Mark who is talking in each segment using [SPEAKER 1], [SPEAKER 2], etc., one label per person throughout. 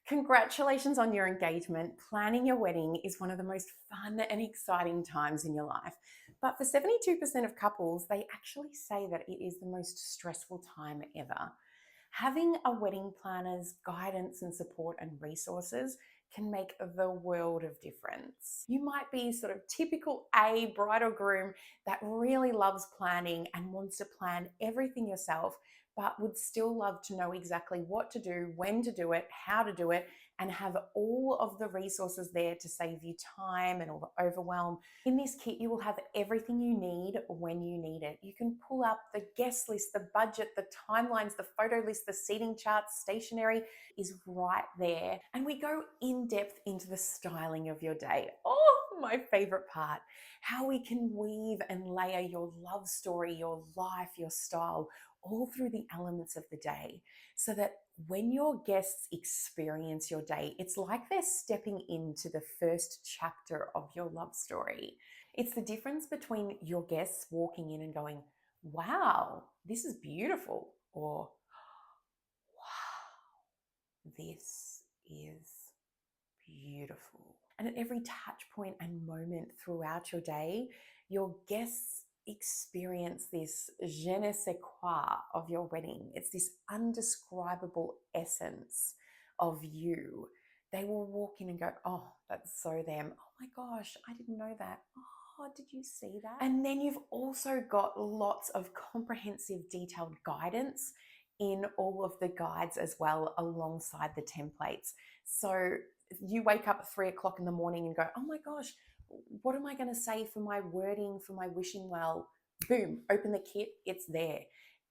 [SPEAKER 1] Congratulations on your engagement. Planning your wedding is one of the most fun and exciting times in your life. But for 72% of couples, they actually say that it is the most stressful time ever. Having a wedding planner's guidance and support and resources can make the world of difference. You might be sort of typical A bride or groom that really loves planning and wants to plan everything yourself, but would still love to know exactly what to do, when to do it, how to do it, and have all of the resources there to save you time and all the overwhelm. In this kit, you will have everything you need when you need it. You can pull up the guest list, the budget, the timelines, the photo list, the seating charts, stationery is right there. And we go in depth into the styling of your day. Oh, my favorite part, how we can weave and layer your love story, your life, your style, all through the elements of the day, so that when your guests experience your day, it's like they're stepping into the first chapter of your love story. It's the difference between your guests walking in and going, wow, this is beautiful, or wow, this is beautiful. And at every touch point and moment throughout your day, your guests experience this je ne sais quoi of your wedding. It's this undescribable essence of you. They will walk in and go, oh, that's so them. Oh my gosh, I didn't know that. Oh, did you see that? And then you've also got lots of comprehensive, detailed guidance in all of the guides as well, alongside the templates. So you wake up at 3 o'clock in the morning and go, oh my gosh, what am I going to say for my wording, for my wishing well? Boom, open the kit, it's there.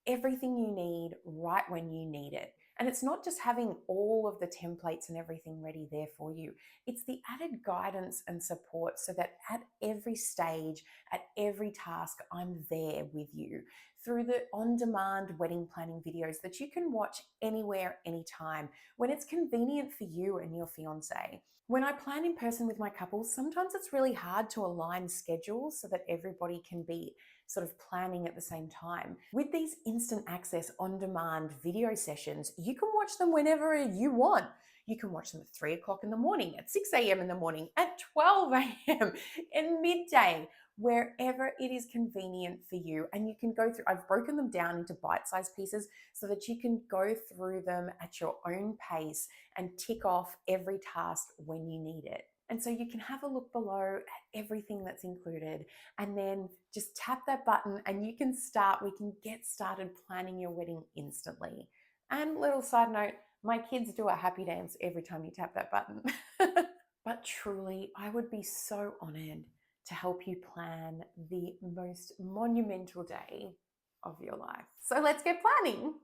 [SPEAKER 1] Everything you need right when you need it. And it's not just having all of the templates and everything ready there for you. It's the added guidance and support so that at every stage, at every task, I'm there with you through the on-demand wedding planning videos that you can watch anywhere, anytime, when it's convenient for you and your fiance. When I plan in person with my couples, sometimes it's really hard to align schedules so that everybody can be sort of planning at the same time. With these instant access on-demand video sessions, you can watch them whenever you want. You can watch them at 3 o'clock in the morning, at 6 a.m. in the morning, at 12 a.m., in midday, wherever it is convenient for you. And you can go through, I've broken them down into bite-sized pieces so that you can go through them at your own pace and tick off every task when you need it. And so you can have a look below at everything that's included and then just tap that button and you can start, we can get started planning your wedding instantly. And little side note, my kids do a happy dance every time you tap that button. But truly, I would be so honored to help you plan the most monumental day of your life. So let's get planning.